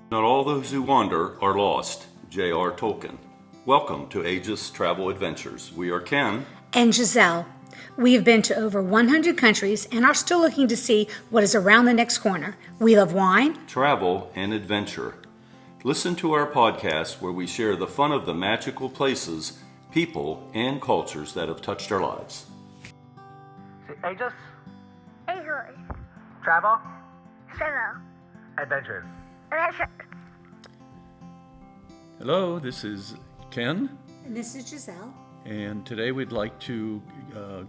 Not all those who wander are lost. J.R. Tolkien. Welcome to Aegis Travel Adventures. We are Ken and Giselle. We have been to over 100 countries and are still looking to see what is around the next corner. We love wine, travel, and adventure. Listen to our podcast where we share the fun of the magical places, people, and cultures that have touched our lives. Aegis, Aegis, travel, travel, adventures. adventure. Hello, this is Ken, and this is Giselle. and today we'd like to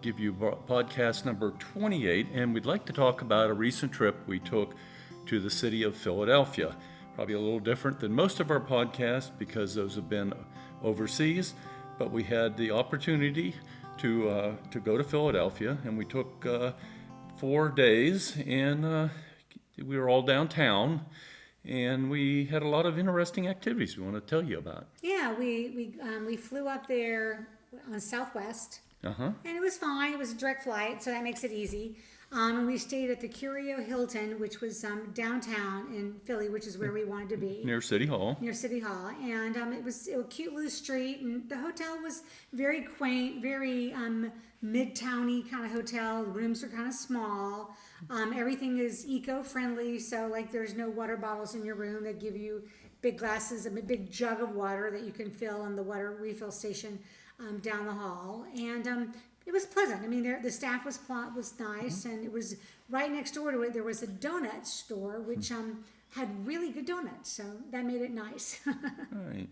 give you podcast number 28, and we'd like to talk about a recent trip we took to the city of Philadelphia. Probably a little different than most of our podcasts because those have been overseas, but we had the opportunity to go to Philadelphia, and we took 4 days, and we were all downtown. And we had a lot of interesting activities we want to tell you about. Yeah, we flew up there on Southwest, and it was fine. It was a direct flight, so that makes it easy. And we stayed at the Curio Hilton, which was downtown in Philly, which is where we wanted to be. Near City Hall. And it was a cute little street, and the hotel was very quaint, very mid-towny kind of hotel. The rooms are kind of small. Everything is eco-friendly, so like there's no water bottles in your room. They give you big glasses, a big jug of water that you can fill in the water refill station down the hall. And it was pleasant. I mean, the staff was nice, and it was right next door to it. There was a donut store, which had really good donuts, so that made it nice. Right.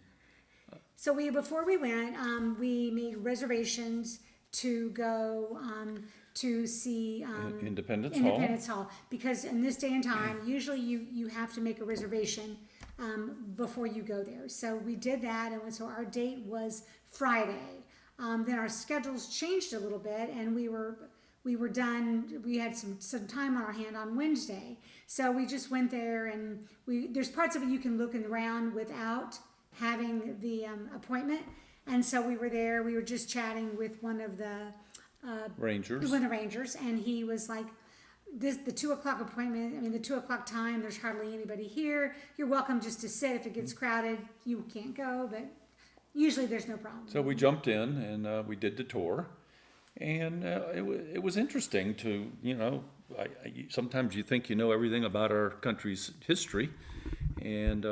So before we went, we made reservations to go to see Independence Hall, because in this day and time, usually you have to make a reservation before you go there. So we did that, and so our date was Friday. Then our schedules changed a little bit, and we were done. We had some time on our hand on Wednesday, so we just went there, and there's parts of it you can look around without having the appointment. And so we were there. We were just chatting with one of the Rangers, and he was like, the 2:00 appointment. I mean, the 2:00 time. There's hardly anybody here. You're welcome just to sit. If it gets crowded, you can't go, but usually there's no problem. So we jumped in and we did the tour, and it was interesting to, sometimes you think you know everything about our country's history, and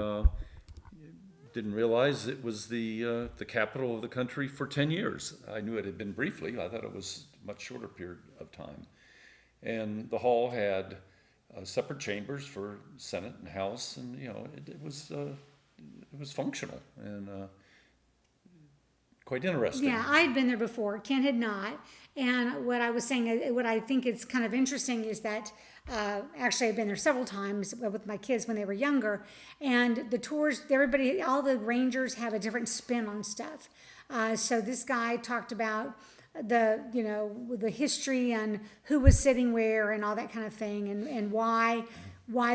didn't realize it was the capital of the country for 10 years. I knew it had been briefly. I thought it was a much shorter period of time. And the hall had separate chambers for Senate and House, and it was functional and quite interesting. Yeah, I'd been there before. Ken had not. And what I was saying, what I think is kind of interesting is that actually I've been there several times with my kids when they were younger. And the tours, all the Rangers have a different spin on stuff. So this guy talked about the history and who was sitting where and all that kind of thing, and why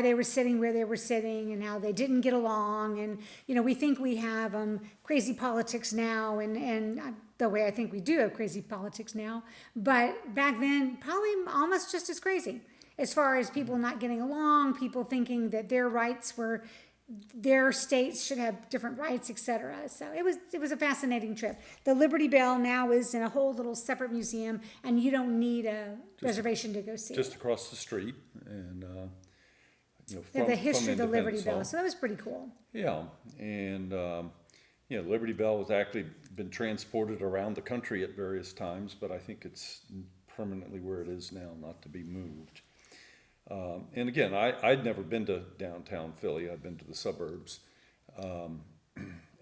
they were sitting where they were sitting, and how they didn't get along. And we think we have crazy politics now, and the way I think we do have crazy politics now, but back then probably almost just as crazy, as far as people not getting along, people thinking that their states should have different rights, etc. So it was a fascinating trip. The Liberty Bell now is in a whole little separate museum, and you don't need a reservation to go see just it. across the street, and the history of the Liberty Independence Bell. Hall. So that was pretty cool. Yeah, and Liberty Bell has actually been transported around the country at various times, but I think it's permanently where it is now, not to be moved. And again, I'd never been to downtown Philly. I'd been to the suburbs.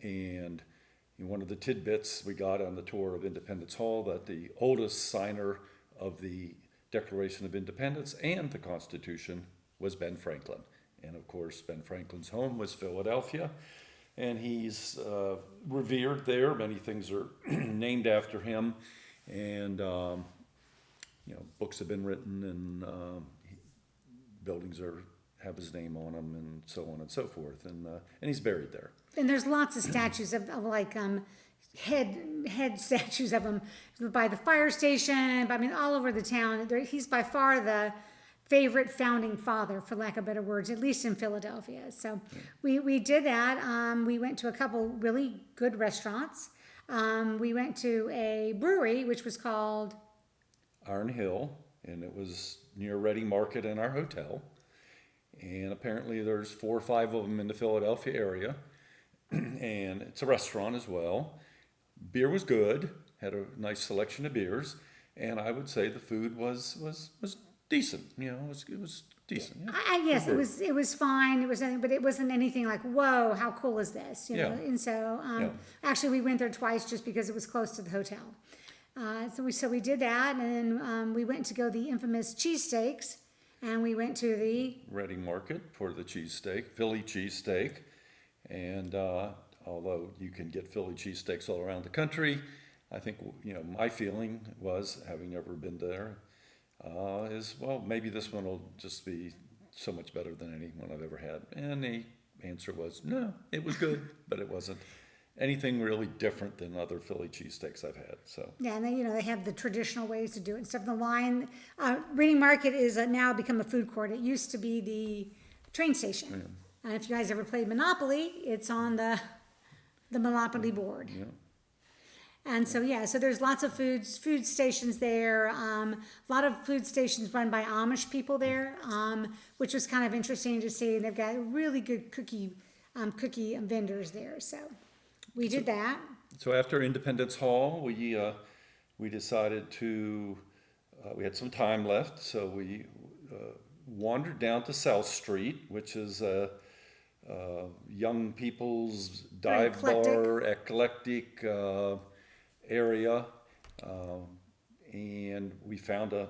And one of the tidbits we got on the tour of Independence Hall, that the oldest signer of the Declaration of Independence and the Constitution was Ben Franklin. And of course, Ben Franklin's home was Philadelphia, and he's revered there. Many things are named after him, and books have been written, and buildings have his name on them, and so on and so forth. And he's buried there. And there's lots of statues of like head statues of him by the fire station. I mean, all over the town. He's by far favorite founding father, for lack of better words, at least in Philadelphia. So we did that. We went to a couple really good restaurants. We went to a brewery, which was called Iron Hill, and it was near Reading Market and our hotel. And apparently there's 4 or 5 of them in the Philadelphia area. And it's a restaurant as well. Beer was good, had a nice selection of beers. And I would say the food was decent. You know, it was decent. Yeah. yes, it was fine. It was nothing, but it wasn't anything like, whoa, how cool is this? You know. Yeah. And so actually we went there twice just because it was close to the hotel. So we did that, and then we went to go the infamous cheesesteaks, and we went to the Reading Market for the cheesesteak, Philly Cheesesteak. And although you can get Philly cheesesteaks all around the country, I think, you know, my feeling was, having never been there, is, well, maybe this one will just be so much better than any one I've ever had. And the answer was, no, it was good, but it wasn't anything really different than other Philly cheesesteaks I've had. So yeah, and they have the traditional ways to do it and stuff. The line, Reading Market is now become a food court. It used to be the train station. And if you guys ever played Monopoly, it's on the Monopoly board. yeah. And so so there's lots of food stations there. A lot of food stations run by Amish people there, which was kind of interesting to see. They've got really good cookie vendors there. So we did that. So after Independence Hall, we decided to, we had some time left, so we wandered down to South Street, which is a young people's dive bar, eclectic area, and we found a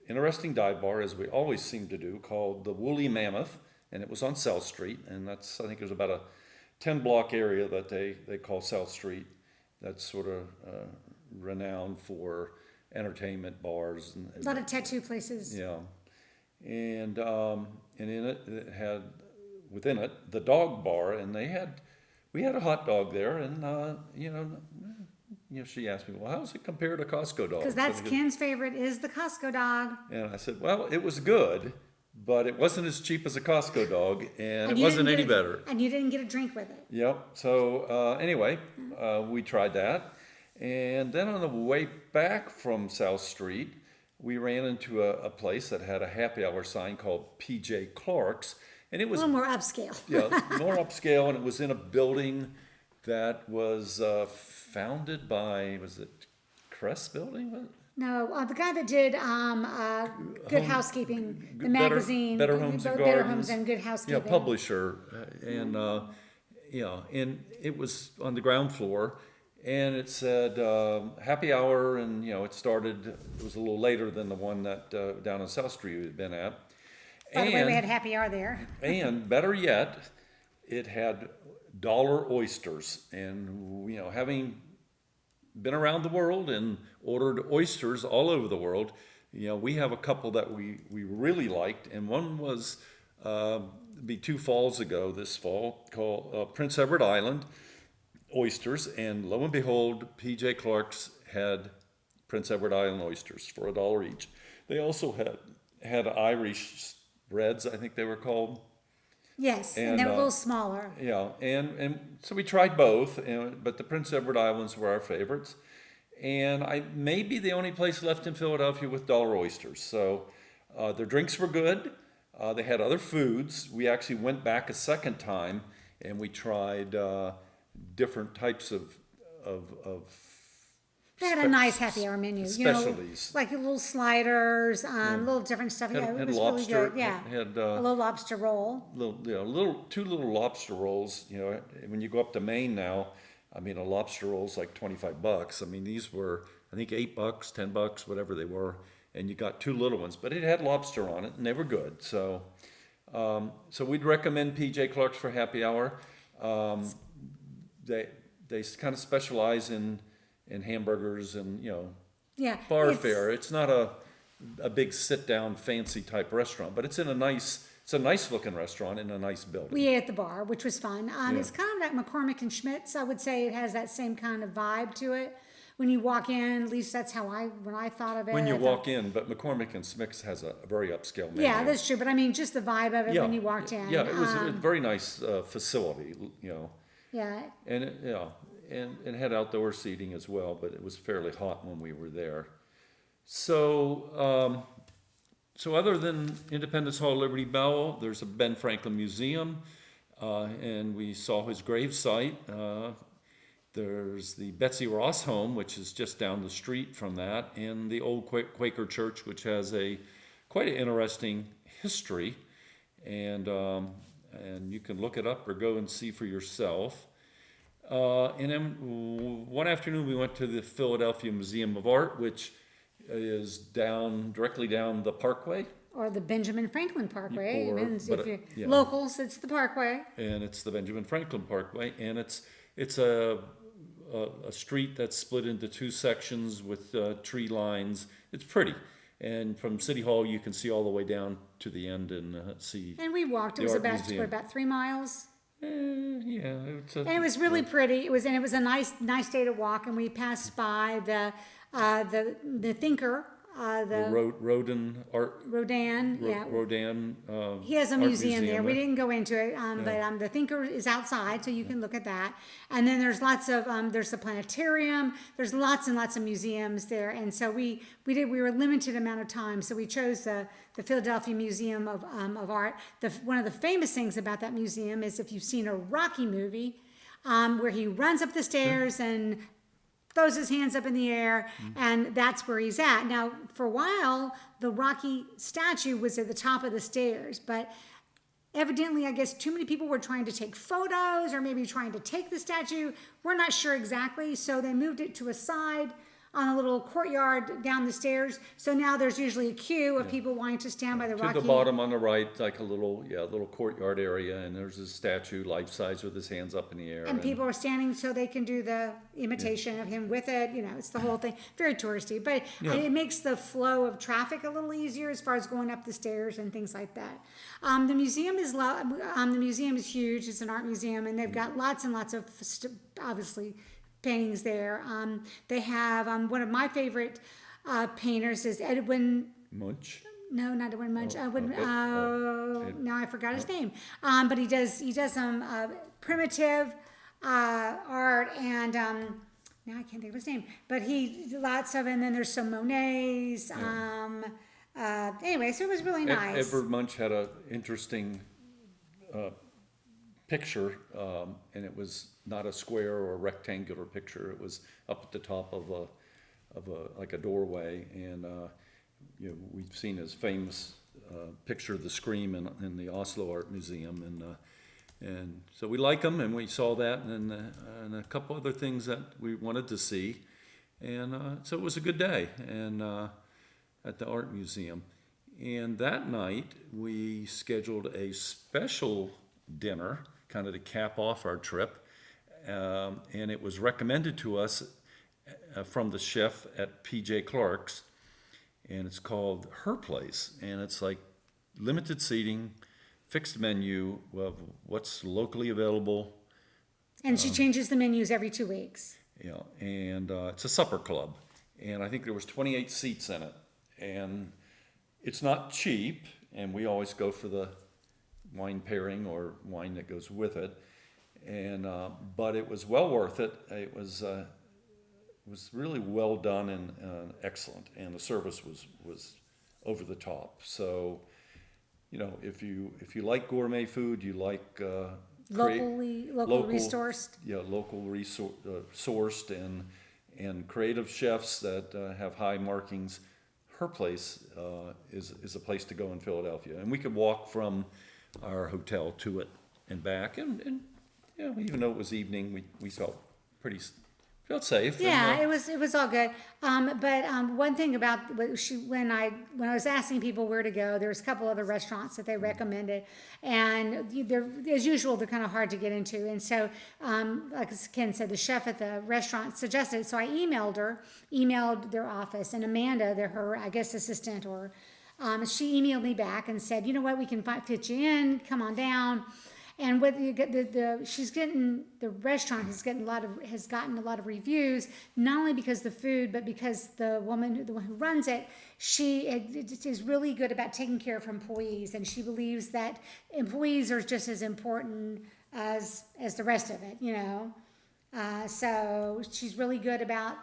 interesting dive bar, as we always seem to do, called the Woolly Mammoth, and it was on South Street, and that's, I think there's about a 10-block area that they call South Street. That's sort of renowned for entertainment bars and A lot of tattoo places. yeah, and in it had, within it, the dog bar, and we had a hot dog there, and she asked me, well, how does it compare to Costco dog? Because that's Ken's favorite is the Costco dog. And I said, well, it was good, but it wasn't as cheap as a Costco dog, and it wasn't any better. And you didn't get a drink with it. Yep. So anyway, we tried that, and then on the way back from South Street, we ran into a place that had a happy hour sign called P.J. Clark's, and it was a little more upscale. more upscale, and it was in a building that was founded by, was it Crest Building? No, the guy that did Good Housekeeping, the magazine, Better Homes and Better Gardens. Homes and Good Housekeeping. Yeah, publisher, and and it was on the ground floor, and it said happy hour, and it started. It was a little later than the one that down on South Street we had been at. By the way, we had happy hour there. And better yet, it had dollar oysters, and having been around the world and ordered oysters all over the world, we have a couple that we really liked, and one was be 2 falls ago this fall, called Prince Edward Island oysters, and lo and behold, P.J. Clark's had Prince Edward Island oysters for $1 each. They also had Irish breads, I think they were called. Yes, and they were a little smaller. Yeah, and so we tried both, but the Prince Edward Islands were our favorites. And I may be the only place left in Philadelphia with dollar oysters. So their drinks were good. They had other foods. We actually went back a second time, and we tried different types of They had a nice happy hour menu. Specialties. Like little sliders, little different stuff. Had it was lobster. really good. Yeah, Had a little lobster roll. Two little lobster rolls. When you go up to Maine now, I mean, a lobster roll's like $25. I mean, these were, I think, $8, $10, whatever they were, and you got 2 little ones. But it had lobster on it, and they were good. So, so we'd recommend P.J. Clark's for happy hour. They kind of specialize in hamburgers and bar fare. It's not a big sit down fancy type restaurant, but it's a nice looking restaurant in a nice building. We ate at the bar, which was fun. It's kind of like McCormick and Schmidt's. I would say it has that same kind of vibe to it. when you walk in. At least that's how when I thought of it. When you I thought, walk in, but McCormick and Smith's has a very upscale menu. yeah, that's true. But I mean, just the vibe of it when you walked in. Yeah, it was a very nice facility, Yeah. and and it had outdoor seating as well, but it was fairly hot when we were there. So, so other than Independence Hall, Liberty Bell, there's a Ben Franklin Museum, and we saw his gravesite. There's the Betsy Ross home, which is just down the street from that, and the old Quaker church, which has quite an interesting history, and you can look it up or go and see for yourself. And then one afternoon we went to the Philadelphia Museum of Art, which is directly down the Parkway. Or the Benjamin Franklin Parkway. If you're yeah. locals, it's the Parkway. And it's the Benjamin Franklin Parkway, and it's a street that's split into two sections with tree lines. It's pretty, and from City Hall you can see all the way down to the end and see. And we walked. It was about 3 miles. Yeah, And it was really pretty. It was a nice day to walk. And we passed by the thinker. Rodin art. Rodin, yeah. Rodin. He has a art museum there. We didn't go into it, but the Thinker is outside, so you can look at that. And then there's lots of there's the planetarium. There's lots and lots of museums there, and so we were limited amount of time, so we chose the Philadelphia Museum of Art. One of the famous things about that museum is if you've seen a Rocky movie, where he runs up the stairs and throws his hands up in the air, and that's where he's at. Now, for a while, the Rocky statue was at the top of the stairs, but evidently, I guess too many people were trying to take photos or maybe trying to take the statue. We're not sure exactly, so they moved it to a side on a little courtyard down the stairs. So now there's usually a queue of people wanting to stand by the Rocky. To the bottom on the right, like a little courtyard area, and there's a statue, life size, with his hands up in the air. And people are standing so they can do the imitation of him with it. It's the whole thing. Very touristy, but it makes the flow of traffic a little easier as far as going up the stairs and things like that. The museum is huge. It's an art museum, and they've got lots and lots of obviously paintings there. They have one of my favorite painters is Edwin Munch. No, not Edwin Munch. Now I forgot his name. But he does some primitive art, and now I can't think of his name. But lots of, and then there's some Monets. Anyway, so it was really nice. Edward Munch had an interesting picture, and it was not a square or a rectangular picture. It was up at the top of a doorway, and we've seen his famous picture of the Scream in the Oslo Art Museum, and so we like him, and we saw that, and a couple other things that we wanted to see, and so it was a good day, and at the art museum. And that night we scheduled a special dinner, kind of to cap off our trip. And it was recommended to us from the chef at P.J. Clark's, and it's called Her Place, and it's like limited seating, fixed menu of what's locally available. And she changes the menus every 2 weeks. And it's a supper club, and I think there was 28 seats in it, and it's not cheap, and we always go for the wine pairing or wine that goes with it. And but it was well worth it. It was really well done and excellent, and the service was over the top. So, if you like gourmet food, you like locally resourced. Yeah, local sourced and creative chefs that have high markings. Her Place is a place to go in Philadelphia, and we could walk from our hotel to it and back, and even though it was evening, we felt safe. Yeah, it was all good. But one thing about when I was asking people where to go, there was a couple other restaurants that they recommended, and they're, as usual, they're kind of hard to get into. And so, like Ken said, the chef at the restaurant suggested it. So I emailed their office, and Amanda, her I guess assistant, or she emailed me back and said, you know what, we can fit you in. Come on down. And what you get the restaurant has gotten a lot of reviews, not only because the food, but because the one who runs it, she is really good about taking care of her employees, and she believes that employees are just as important as the rest of it, you know. So she's really good about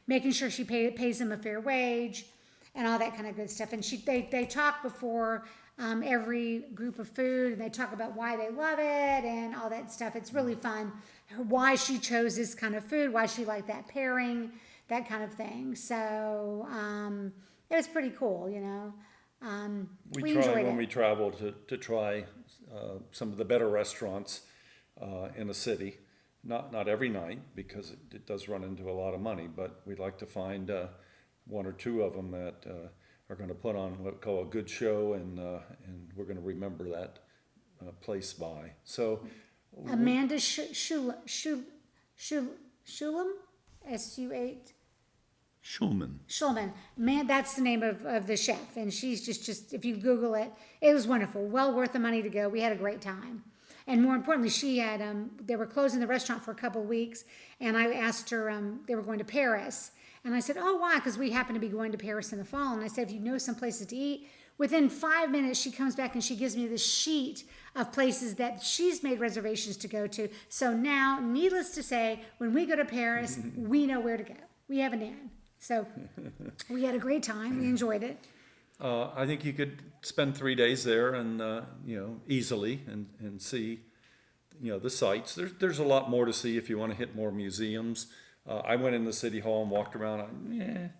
making sure she pays them a fair wage and all that kind of good stuff. And they talk before every group of food, and they talk about why they love it and all that stuff. It's really fun. Why she chose this kind of food, why she liked that pairing, that kind of thing. So it was pretty cool, you know. We try enjoyed when it. we travel to try some of the better restaurants in the city. Not every night, because it does run into a lot of money, but we'd like to find one or two of them that are going to put on what we call a good show, and we're going to remember that place by. So Amanda Shulam, S-U-8. Schulman. Man, that's the name of the chef, and she's just if you Google it, it was wonderful, well worth the money to go. We had a great time, and more importantly, she had they were closing the restaurant for a couple of weeks, and I asked her they were going to Paris, and I said, oh, why? Because we happen to be going to Paris in the fall, and I said, if you know some places to eat. Within 5 minutes, she comes back and she gives me this sheet of places that she's made reservations to go to. So now, needless to say, when we go to Paris, we know where to go. We have an in. So we had a great time. We enjoyed it. I think you could spend 3 days there and easily and see the sights. There's a lot more to see if you want to hit more museums. I went in the city hall and walked around.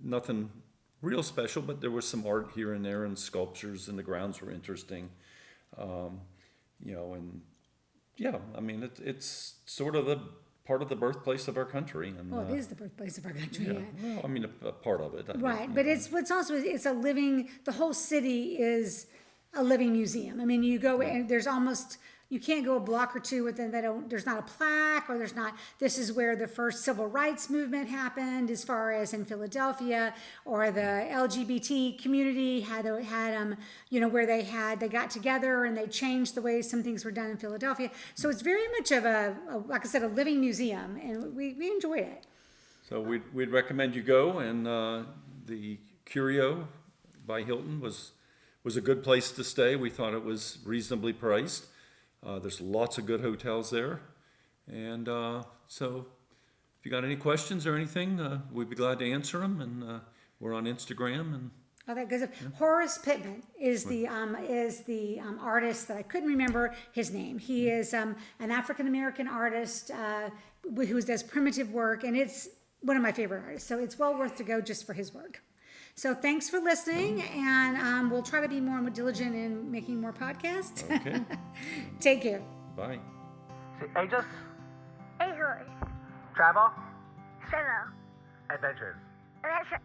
Nothing real special, but there was some art here and there and sculptures, and the grounds were interesting. It's sort of the part of the birthplace of our country. And, Well, it is the birthplace of our country. Yeah. Well, I mean, a part of it. Right, but it's a living. The whole city is a living museum. I mean, you go and there's almost. You can't go a block or two within there's not a plaque, or there's not, this is where the first civil rights movement happened, as far as in Philadelphia, or the LGBT community had where they got together and they changed the way some things were done in Philadelphia. So it's very much of like I said, a living museum, and we enjoyed it. So we'd recommend you go, and the Curio by Hilton was a good place to stay. We thought it was reasonably priced. There's lots of good hotels there. And so if you got any questions or anything, we'd be glad to answer them. And we're on Instagram. And Oh, that goes up. Horace Pittman is the artist that I couldn't remember his name. He is an African American artist who does primitive work, and it's one of my favorite artists. So it's well worth to go just for his work. So thanks for listening, and we'll try to be more diligent in making more podcasts. okay, Take care. bye. See, Aegis, Ahoy. travel, Travel. adventures. Adventure.